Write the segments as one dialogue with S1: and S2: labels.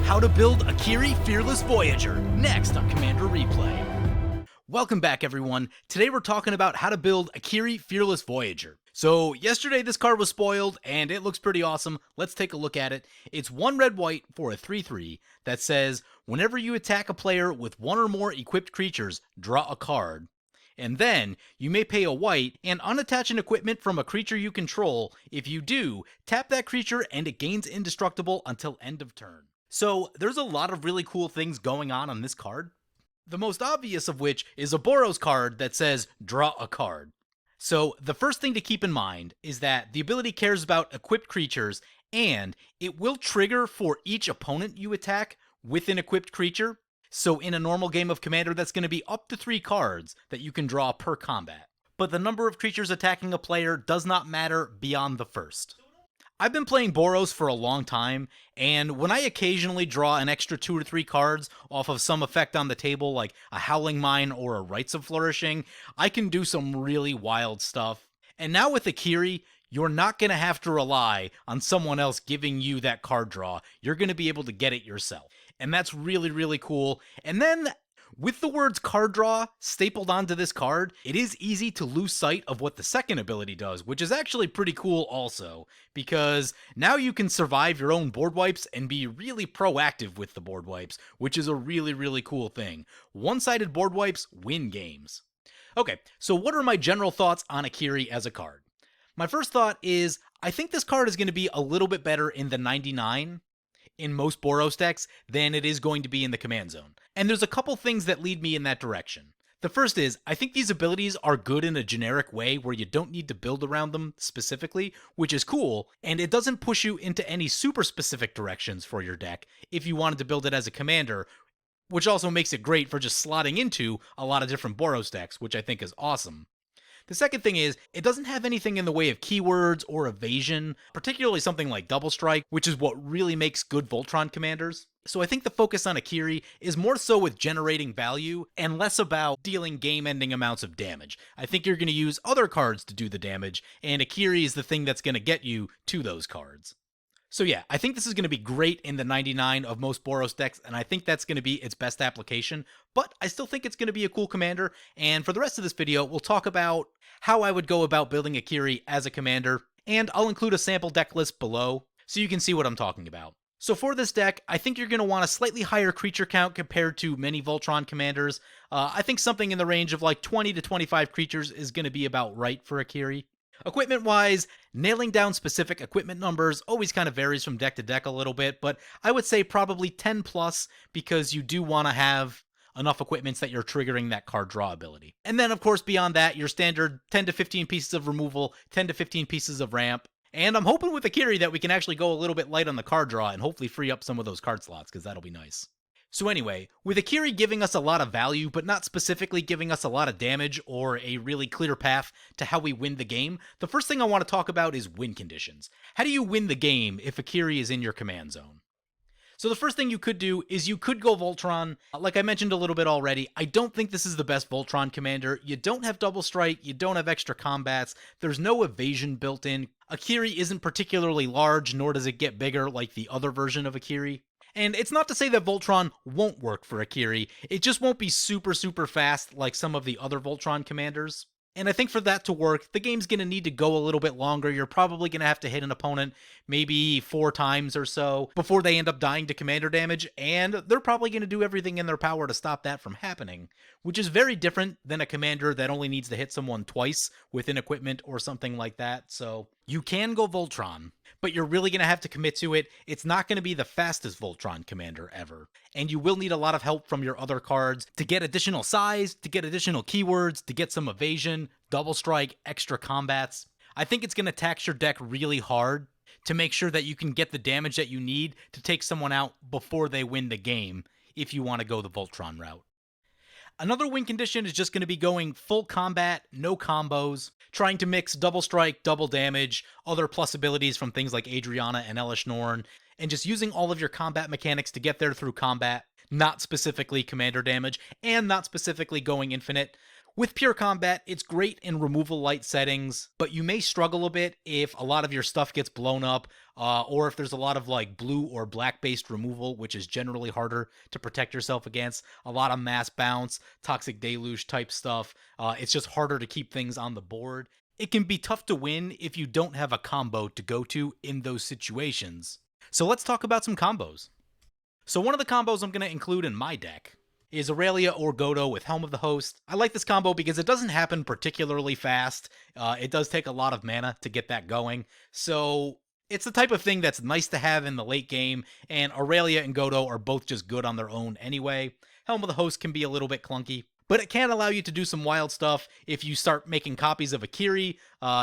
S1: How to build Akiri Fearless Voyager, next on Commander Replay. Welcome back, everyone. Today we're talking about how to build Akiri Fearless Voyager. So yesterday this card was spoiled, and it looks pretty awesome. Let's take a look at it. It's 1 red-white for a 3/3 that says, whenever you attack a player with 1 or more equipped creatures, draw a card. And then, you may pay a white and unattach an equipment from a creature you control. If you do, tap that creature and it gains indestructible until end of turn. So, there's a lot of really cool things going on this card. The most obvious of which is a Boros card that says, draw a card. So, the first thing to keep in mind is that the ability cares about equipped creatures, and it will trigger for each opponent you attack with an equipped creature. So in a normal game of Commander, that's going to be up to 3 cards that you can draw per combat. But the number of creatures attacking a player does not matter beyond the first. I've been playing Boros for a long time, and when I occasionally draw an extra 2 or 3 cards off of some effect on the table, like a Howling Mine or a Rites of Flourishing, I can do some really wild stuff. And now with Akiri, you're not going to have to rely on someone else giving you that card draw. You're going to be able to get it yourself. And that's really, really cool. And then, with the words card draw stapled onto this card, it is easy to lose sight of what the second ability does, which is actually pretty cool also, because now you can survive your own board wipes and be really proactive with the board wipes, which is a really, really cool thing. One-sided board wipes win games. Okay, so what are my general thoughts on Akiri as a card? My first thought is, I think this card is going to be a little bit better in the 99 in most Boros decks than it is going to be in the command zone. And there's a couple things that lead me in that direction. The first is, I think these abilities are good in a generic way where you don't need to build around them specifically, which is cool, and it doesn't push you into any super specific directions for your deck if you wanted to build it as a commander, which also makes it great for just slotting into a lot of different Boros decks, which I think is awesome. The second thing is, it doesn't have anything in the way of keywords or evasion, particularly something like Double Strike, which is what really makes good Voltron commanders. So I think the focus on Akiri is more so with generating value and less about dealing game-ending amounts of damage. I think you're going to use other cards to do the damage, and Akiri is the thing that's going to get you to those cards. So yeah, I think this is going to be great in the 99 of most Boros decks, and I think that's going to be its best application, but I still think it's going to be a cool commander, and for the rest of this video, we'll talk about how I would go about building Akiri as a commander, and I'll include a sample deck list below, so you can see what I'm talking about. So for this deck, I think you're going to want a slightly higher creature count compared to many Voltron commanders. I think something in the range of like 20 to 25 creatures is going to be about right for Akiri. Equipment-wise, nailing down specific equipment numbers always kind of varies from deck to deck a little bit, but I would say probably 10 plus because you do want to have enough equipments that you're triggering that card draw ability. And then, of course, beyond that, your standard 10 to 15 pieces of removal, 10 to 15 pieces of ramp. And I'm hoping with Akiri that we can actually go a little bit light on the card draw and hopefully free up some of those card slots, because that'll be nice. So anyway, with Akiri giving us a lot of value, but not specifically giving us a lot of damage or a really clear path to how we win the game, the first thing I want to talk about is win conditions. How do you win the game if Akiri is in your command zone? So the first thing you could do is you could go Voltron. Like I mentioned a little bit already, I don't think this is the best Voltron commander. You don't have Double Strike, you don't have extra combats, there's no evasion built in. Akiri isn't particularly large, nor does it get bigger like the other version of Akiri. And it's not to say that Voltron won't work for Akiri, it just won't be super fast like some of the other Voltron commanders. And I think for that to work, the game's going to need to go a little bit longer. You're probably going to have to hit an opponent maybe 4 times or so before they end up dying to commander damage, and they're probably going to do everything in their power to stop that from happening, which is very different than a commander that only needs to hit someone twice with an equipment or something like that. So you can go Voltron, but you're really going to have to commit to it. It's not going to be the fastest Voltron commander ever, and you will need a lot of help from your other cards to get additional size, to get additional keywords, to get some evasion, double strike, extra combats. I think it's going to tax your deck really hard to make sure that you can get the damage that you need to take someone out before they win the game if you want to go the Voltron route. Another win condition is just going to be going full combat, no combos, trying to mix double strike, double damage, other plus abilities from things like Adriana and Elish Norn, and just using all of your combat mechanics to get there through combat, not specifically commander damage, and not specifically going infinite. With pure combat, it's great in removal light settings, but you may struggle a bit if a lot of your stuff gets blown up, or if there's a lot of like blue or black based removal, which is generally harder to protect yourself against. A lot of mass bounce, toxic deluge type stuff. It's just harder to keep things on the board. It can be tough to win if you don't have a combo to go to in those situations. So let's talk about some combos. So one of the combos I'm going to include in my deck is Aurelia or Godo with Helm of the Host. I like this combo because it doesn't happen particularly fast. It does take a lot of mana to get that going. So it's the type of thing that's nice to have in the late game, and Aurelia and Godo are both just good on their own anyway. Helm of the Host can be a little bit clunky, but it can allow you to do some wild stuff. If you start making copies of Akiri,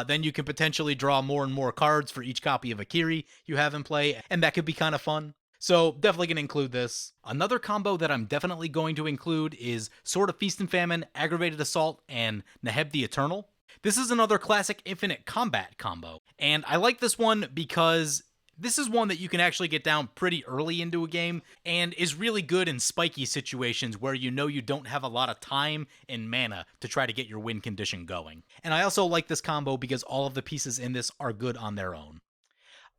S1: then you can potentially draw more and more cards for each copy of Akiri you have in play, and that could be kind of fun. So definitely going to include this. Another combo that I'm definitely going to include is Sword of Feast and Famine, Aggravated Assault, and Neheb the Eternal. This is another classic infinite combat combo, and I like this one because this is one that you can actually get down pretty early into a game and is really good in spiky situations where you know you don't have a lot of time and mana to try to get your win condition going. And I also like this combo because all of the pieces in this are good on their own.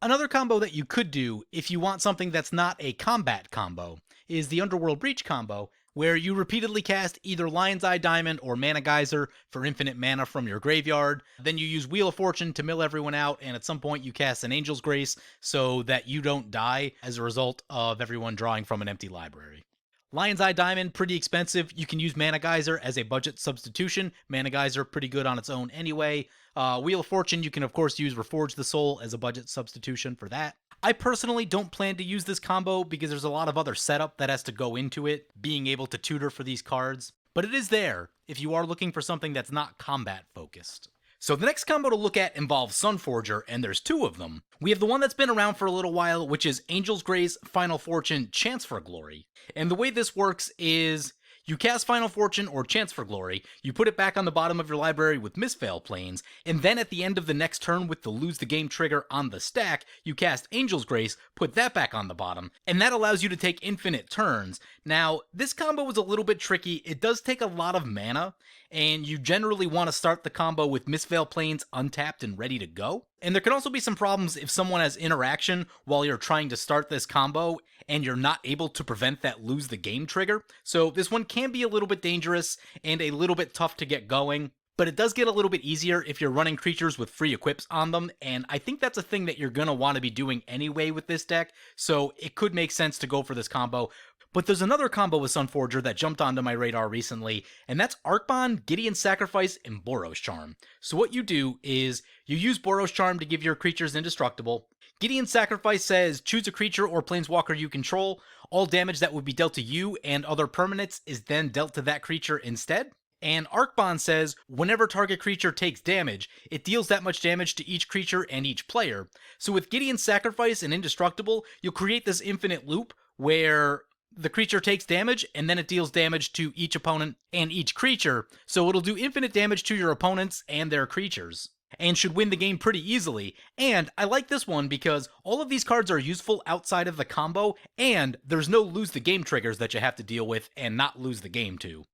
S1: Another combo that you could do if you want something that's not a combat combo is the Underworld Breach combo, where you repeatedly cast either Lion's Eye Diamond or Mana Geyser for infinite mana from your graveyard. Then you use Wheel of Fortune to mill everyone out, and at some point you cast an Angel's Grace so that you don't die as a result of everyone drawing from an empty library. Lion's Eye Diamond, pretty expensive. You can use Mana Geyser as a budget substitution. Mana Geyser, pretty good on its own anyway. Wheel of Fortune, you can of course use Reforge the Soul as a budget substitution for that. I personally don't plan to use this combo because there's a lot of other setup that has to go into it, being able to tutor for these cards. But it is there if you are looking for something that's not combat focused. So the next combo to look at involves Sunforger, and there's two of them. We have the one that's been around for a little while, which is Angel's Grace, Final Fortune, Chance for Glory. And the way this works is you cast Final Fortune or Chance for Glory, you put it back on the bottom of your library with Misveil Plains, and then at the end of the next turn with the Lose the Game trigger on the stack, you cast Angel's Grace, put that back on the bottom, and that allows you to take infinite turns. Now, this combo is a little bit tricky. It does take a lot of mana, and you generally want to start the combo with Misveil Plains untapped and ready to go. And there can also be some problems if someone has interaction while you're trying to start this combo and you're not able to prevent that Lose the Game trigger. So this one can be a little bit dangerous and a little bit tough to get going, but it does get a little bit easier if you're running creatures with free equips on them, and I think that's a thing that you're going to want to be doing anyway with this deck, so it could make sense to go for this combo. But there's another combo with Sunforger that jumped onto my radar recently, and that's Arcbond, Gideon's Sacrifice, and Boros Charm. So what you do is you use Boros Charm to give your creatures indestructible. Gideon's Sacrifice says choose a creature or planeswalker you control. All damage that would be dealt to you and other permanents is then dealt to that creature instead. And Arcbond says whenever target creature takes damage, it deals that much damage to each creature and each player. So with Gideon's Sacrifice and Indestructible, you'll create this infinite loop where the creature takes damage, and then it deals damage to each opponent and each creature, so it'll do infinite damage to your opponents and their creatures, and should win the game pretty easily. And I like this one because all of these cards are useful outside of the combo, and there's no lose the game triggers that you have to deal with and not lose the game to.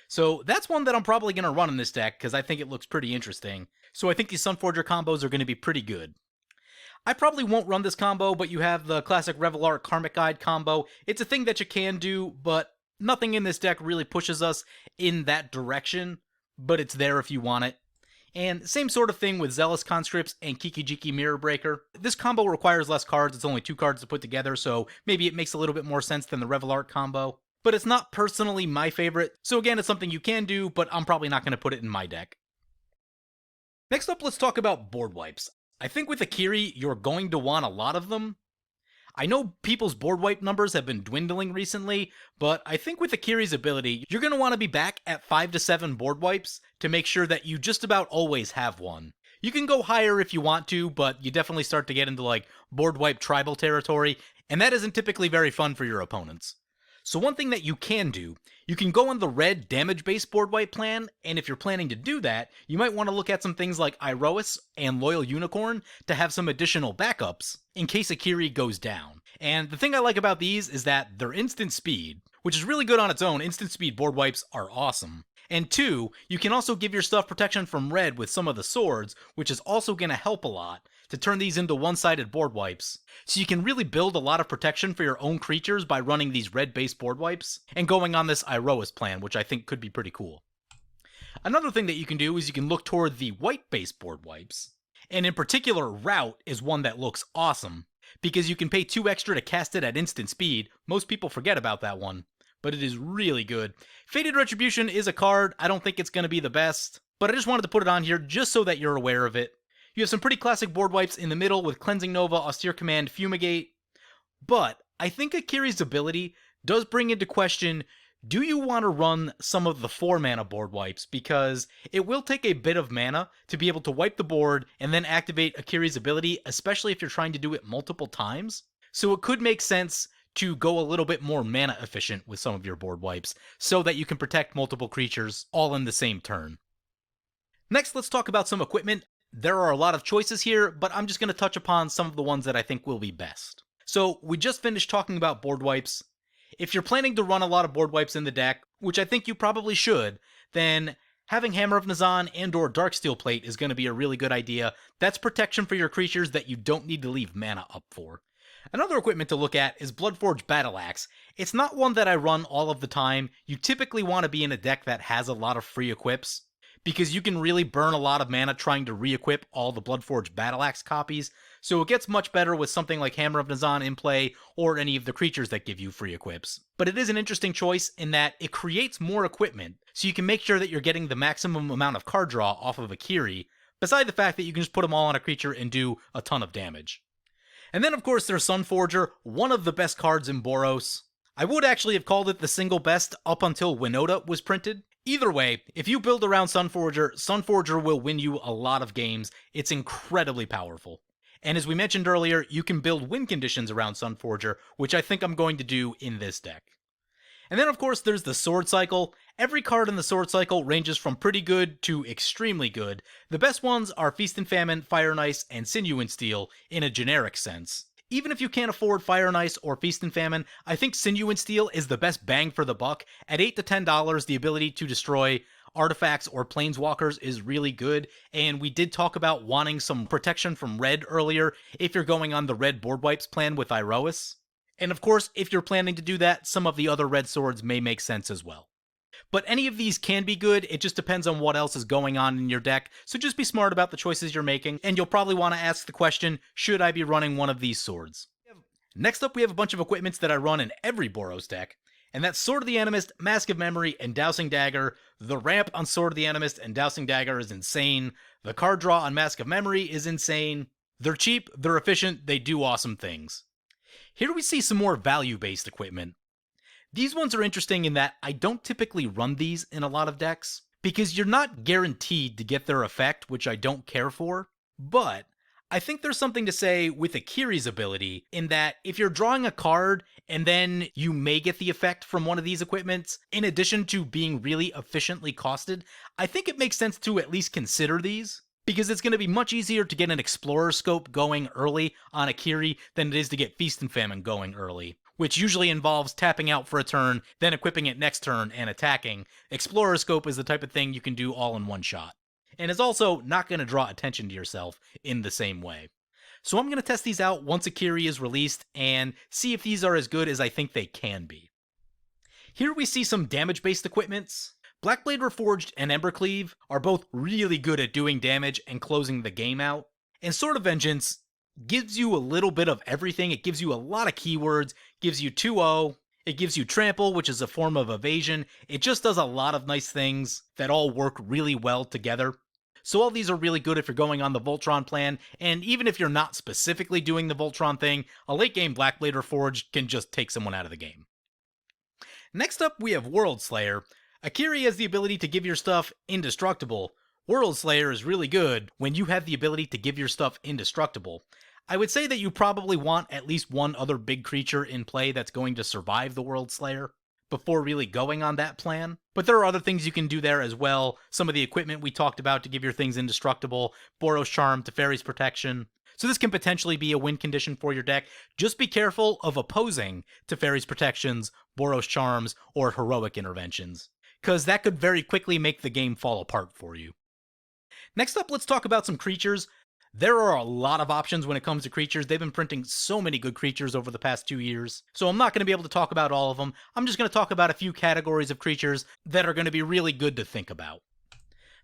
S1: So that's one that I'm probably going to run in this deck because I think it looks pretty interesting. So I think these Sunforger combos are going to be pretty good. I probably won't run this combo, but you have the classic Revelar Karmic Guide combo. It's a thing that you can do, but nothing in this deck really pushes us in that direction, but it's there if you want it. And same sort of thing with Zealous Conscripts and Kikijiki Mirror Breaker. This combo requires less cards, it's only 2 cards to put together, so maybe it makes a little bit more sense than the Revelar combo. But it's not personally my favorite, so again, it's something you can do, but I'm probably not going to put it in my deck. Next up, let's talk about board wipes. I think with Akiri, you're going to want a lot of them. I know people's board wipe numbers have been dwindling recently, but I think with Akiri's ability, you're going to want to be back at 5 to 7 board wipes to make sure that you just about always have one. You can go higher if you want to, but you definitely start to get into like board wipe tribal territory, and that isn't typically very fun for your opponents. So one thing that you can do, you can go on the red damage-based board wipe plan, and if you're planning to do that, you might want to look at some things like Iroas and Loyal Unicorn to have some additional backups in case Akiri goes down. And the thing I like about these is that they're instant speed, which is really good on its own. Instant speed board wipes are awesome. And 2, you can also give your stuff protection from red with some of the swords, which is also going to help a lot to turn these into one-sided board wipes. So you can really build a lot of protection for your own creatures by running these red-based board wipes, and going on this Iroas plan, which I think could be pretty cool. Another thing that you can do is you can look toward the white-based board wipes. And in particular, Route is one that looks awesome, because you can pay 2 extra to cast it at instant speed. Most people forget about that one, but it is really good. Fated Retribution is a card. I don't think it's going to be the best, but I just wanted to put it on here just so that you're aware of it. You have some pretty classic board wipes in the middle with Cleansing Nova, Austere Command, Fumigate, but I think Akiri's ability does bring into question, do you want to run some of the 4-mana board wipes, because it will take a bit of mana to be able to wipe the board and then activate Akiri's ability, especially if you're trying to do it multiple times. So it could make sense to go a little bit more mana efficient with some of your board wipes, so that you can protect multiple creatures all in the same turn. Next, let's talk about some equipment. There are a lot of choices here, but I'm just going to touch upon some of the ones that I think will be best. So, we just finished talking about board wipes. If you're planning to run a lot of board wipes in the deck, which I think you probably should, then having Hammer of Nazan and or Darksteel Plate is going to be a really good idea. That's protection for your creatures that you don't need to leave mana up for. Another equipment to look at is Bloodforge Battle Axe. It's not one that I run all of the time. You typically want to be in a deck that has a lot of free equips, because you can really burn a lot of mana trying to re-equip all the Bloodforge Battle Axe copies, so it gets much better with something like Hammer of Nazan in play, or any of the creatures that give you free equips. But it is an interesting choice in that it creates more equipment, so you can make sure that you're getting the maximum amount of card draw off of Akiri, beside the fact that you can just put them all on a creature and do a ton of damage. And then of course there's Sunforger, one of the best cards in Boros. I would actually have called it the single best up until Winota was printed. Either way, if you build around Sunforger, Sunforger will win you a lot of games. It's incredibly powerful. And as we mentioned earlier, you can build win conditions around Sunforger, which I think I'm going to do in this deck. And then of course there's the Sword Cycle. Every card in the Sword Cycle ranges from pretty good to extremely good. The best ones are Feast and Famine, Fire and Ice, and Sinew and Steel in a generic sense. Even if you can't afford Fire and Ice or Feast and Famine, I think Sinew and Steel is the best bang for the buck. At $8 to $10, the ability to destroy artifacts or planeswalkers is really good, and we did talk about wanting some protection from red earlier if you're going on the red board wipes plan with Iroas. And of course, if you're planning to do that, some of the other red swords may make sense as well. But any of these can be good, it just depends on what else is going on in your deck, so just be smart about the choices you're making, and you'll probably want to ask the question, should I be running one of these swords? Next up, we have a bunch of equipments that I run in every Boros deck, and that's Sword of the Animist, Mask of Memory, and Dowsing Dagger. The ramp on Sword of the Animist and Dowsing Dagger is insane. The card draw on Mask of Memory is insane. They're cheap, they're efficient, they do awesome things. Here we see some more value-based equipment. These ones are interesting in that I don't typically run these in a lot of decks, because you're not guaranteed to get their effect, which I don't care for, but I think there's something to say with Akiri's ability in that if you're drawing a card and then you may get the effect from one of these equipments, in addition to being really efficiently costed, I think it makes sense to at least consider these, because it's going to be much easier to get an Explorer Scope going early on Akiri than it is to get Feast and Famine going early, which usually involves tapping out for a turn, then equipping it next turn and attacking. Explorer Scope is the type of thing you can do all in one shot, and is also not going to draw attention to yourself in the same way. So I'm going to test these out once Akiri is released and see if these are as good as I think they can be. Here we see some damage-based equipments. Blackblade Reforged and Embercleave are both really good at doing damage and closing the game out, and Sword of Vengeance gives you a little bit of everything. It gives you a lot of keywords, gives you 2-0, it gives you Trample, which is a form of evasion. It just does a lot of nice things that all work really well together. So all these are really good if you're going on the Voltron plan, and even if you're not specifically doing the Voltron thing, a late game Blackblade Reforged can just take someone out of the game. Next up, we have World Slayer. Akiri has the ability to give your stuff indestructible. World Slayer is really good when you have the ability to give your stuff indestructible. I would say that you probably want at least one other big creature in play that's going to survive the World Slayer, before really going on that plan. But there are other things you can do there as well. Some of the equipment we talked about to give your things indestructible, Boros Charm, Teferi's Protection. So this can potentially be a win condition for your deck. Just be careful of opposing Teferi's Protections, Boros Charms, or Heroic Interventions, because that could very quickly make the game fall apart for you. Next up, let's talk about some creatures. There are a lot of options when it comes to creatures. They've been printing so many good creatures over the past 2 years, so I'm not going to be able to talk about all of them. I'm just going to talk about a few categories of creatures that are going to be really good to think about.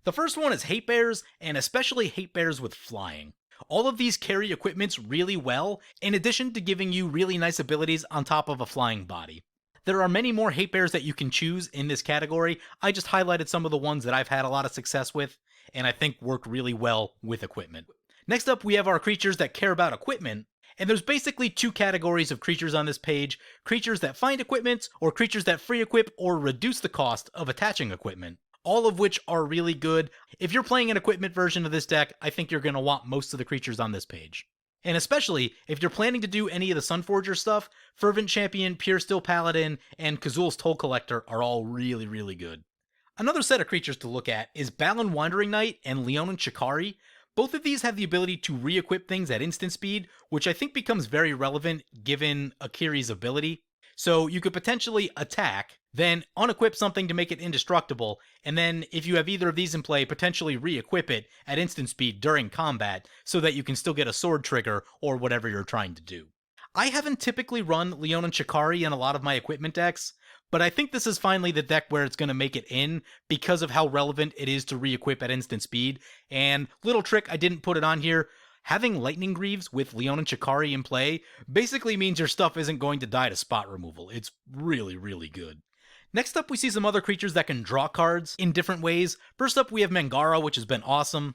S1: The first one is Hate Bears, and especially Hate Bears with flying. All of these carry equipments really well, in addition to giving you really nice abilities on top of a flying body. There are many more Hate Bears that you can choose in this category. I just highlighted some of the ones that I've had a lot of success with, and I think work really well with equipment. Next up, we have our creatures that care about equipment, and there's basically 2 categories of creatures on this page: creatures that find equipment, or creatures that free equip or reduce the cost of attaching equipment. All of which are really good. If you're playing an equipment version of this deck, I think you're going to want most of the creatures on this page. And especially, if you're planning to do any of the Sunforger stuff, Fervent Champion, Pure Steel Paladin, and Kazul's Toll Collector are all really, really good. Another set of creatures to look at is Balan Wandering Knight and Leonin Shikari. Both of these have the ability to re-equip things at instant speed, which I think becomes very relevant given Akiri's ability. So you could potentially attack, then unequip something to make it indestructible, and then if you have either of these in play, potentially re-equip it at instant speed during combat so that you can still get a sword trigger or whatever you're trying to do. I haven't typically run Leonin Shikari in a lot of my equipment decks, but I think this is finally the deck where it's going to make it in because of how relevant it is to re-equip at instant speed. And little trick, I didn't put it on here, having Lightning Greaves with Leonin Shikari in play basically means your stuff isn't going to die to spot removal. It's really, really good. Next up, we see some other creatures that can draw cards in different ways. First up, we have Mangara, which has been awesome.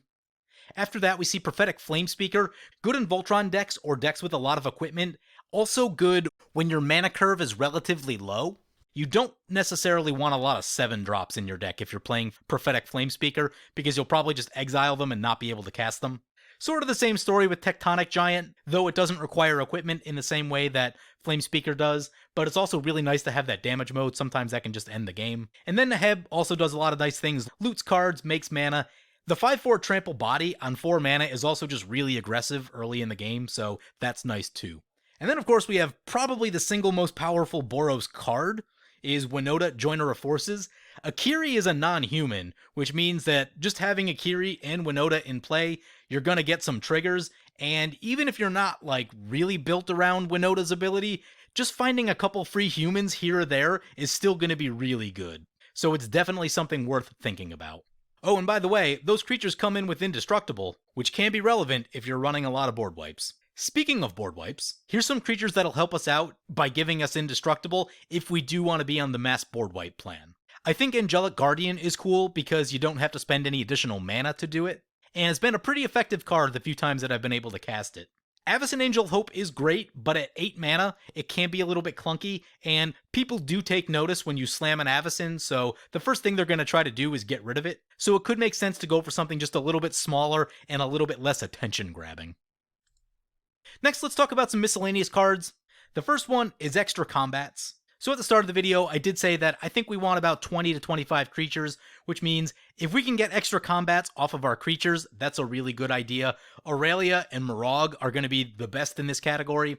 S1: After that, we see Prophetic Flamespeaker, good in Voltron decks or decks with a lot of equipment. Also good when your mana curve is relatively low. You don't necessarily want a lot of 7 drops in your deck if you're playing Prophetic Flamespeaker, because you'll probably just exile them and not be able to cast them. Sort of the same story with Tectonic Giant, though it doesn't require equipment in the same way that Flamespeaker does, but it's also really nice to have that damage mode. Sometimes that can just end the game. And then Neheb also does a lot of nice things, loots cards, makes mana. The 5/4 Trample Body on 4 mana is also just really aggressive early in the game, so that's nice too. And then of course we have probably the single most powerful Boros card, is Winota, Joiner of Forces. Akiri is a non-human, which means that just having Akiri and Winota in play, you're gonna get some triggers, and even if you're not like really built around Winota's ability, just finding a couple free humans here or there is still gonna be really good. So it's definitely something worth thinking about. Oh, and by the way, those creatures come in with Indestructible, which can be relevant if you're running a lot of board wipes. Speaking of board wipes, here's some creatures that'll help us out by giving us Indestructible if we do want to be on the mass board wipe plan. I think Angelic Guardian is cool because you don't have to spend any additional mana to do it, and it's been a pretty effective card the few times that I've been able to cast it. Avacyn Angel of Hope is great, but at 8 mana, it can be a little bit clunky, and people do take notice when you slam an Avacyn, so the first thing they're going to try to do is get rid of it, so it could make sense to go for something just a little bit smaller and a little bit less attention-grabbing. Next, let's talk about some miscellaneous cards. The first one is Extra Combats. So at the start of the video, I did say that I think we want about 20 to 25 creatures, which means if we can get extra combats off of our creatures, that's a really good idea. Aurelia and Morog are going to be the best in this category.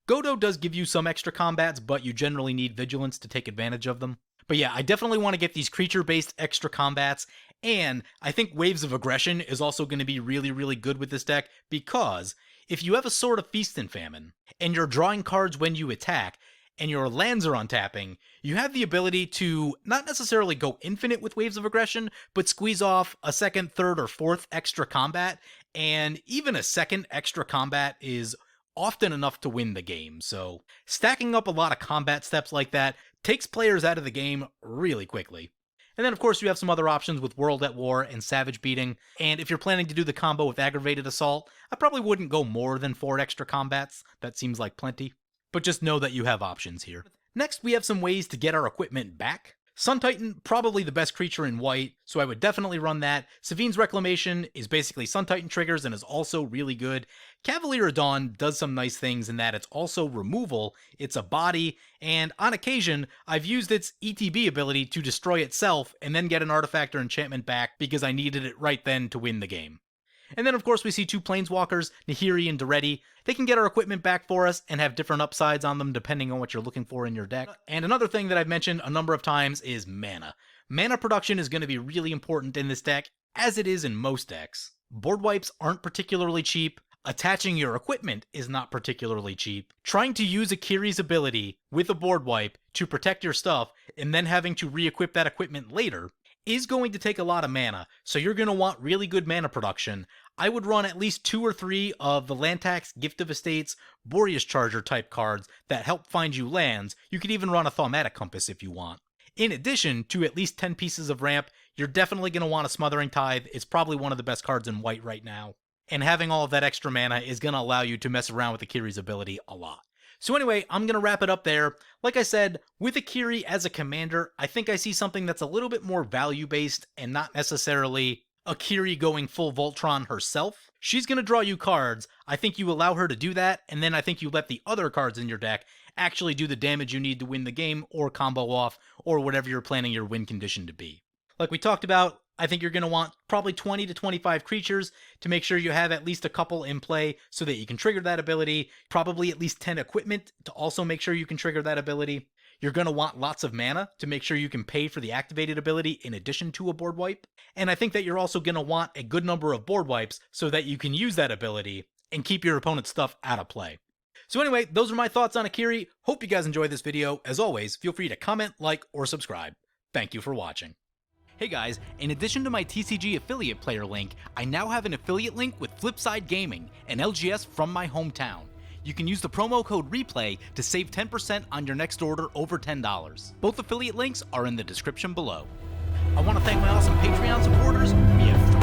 S1: Godo does give you some extra combats, but you generally need Vigilance to take advantage of them. But yeah, I definitely want to get these creature-based extra combats, and I think Waves of Aggression is also going to be really, really good with this deck, because if you have a Sword of Feast and Famine, and you're drawing cards when you attack, and your lands are untapping, you have the ability to not necessarily go infinite with Waves of Aggression, but squeeze off a second, third, or fourth extra combat, and even a second extra combat is often enough to win the game, so stacking up a lot of combat steps like that takes players out of the game really quickly. And then of course you have some other options with World at War and Savage Beating, and if you're planning to do the combo with Aggravated Assault, I probably wouldn't go more than 4 extra combats, that seems like plenty. But just know that you have options here. Next, we have some ways to get our equipment back. Sun Titan, probably the best creature in white, so I would definitely run that. Savine's Reclamation is basically Sun Titan triggers and is also really good. Cavalier of Dawn does some nice things in that it's also removal, it's a body, and on occasion, I've used its ETB ability to destroy itself and then get an artifact or enchantment back because I needed it right then to win the game. And then of course we see two Planeswalkers, Nahiri and Daretti. They can get our equipment back for us and have different upsides on them depending on what you're looking for in your deck. And another thing that I've mentioned a number of times is mana. Mana production is going to be really important in this deck, as it is in most decks. Board wipes aren't particularly cheap. Attaching your equipment is not particularly cheap. Trying to use Akiri's ability with a board wipe to protect your stuff and then having to re-equip that equipment later is going to take a lot of mana, so you're going to want really good mana production. I would run at least 2 or 3 of the Land-Tax, Gift of Estates, Boreas Charger type cards that help find you lands. You could even run a Thaumatic Compass if you want. In addition to at least 10 pieces of ramp, you're definitely going to want a Smothering Tithe. It's probably one of the best cards in white right now. And having all of that extra mana is going to allow you to mess around with Akiri's ability a lot. So anyway, I'm going to wrap it up there. Like I said, with Akiri as a commander, I think I see something that's a little bit more value-based and not necessarily Akiri going full Voltron herself. She's going to draw you cards. I think you allow her to do that, and then I think you let the other cards in your deck actually do the damage you need to win the game or combo off or whatever you're planning your win condition to be. Like we talked about, I think you're going to want probably 20 to 25 creatures to make sure you have at least a couple in play so that you can trigger that ability. Probably at least 10 equipment to also make sure you can trigger that ability. You're going to want lots of mana to make sure you can pay for the activated ability in addition to a board wipe. And I think that you're also going to want a good number of board wipes so that you can use that ability and keep your opponent's stuff out of play. So anyway, those are my thoughts on Akiri. Hope you guys enjoyed this video. As always, feel free to comment, like, or subscribe. Thank you for watching. Hey guys, in addition to my TCG affiliate player link, I now have an affiliate link with Flipside Gaming, an LGS from my hometown. You can use the promo code REPLAY to save 10% on your next order over $10. Both affiliate links are in the description below. I want to thank my awesome Patreon supporters. We have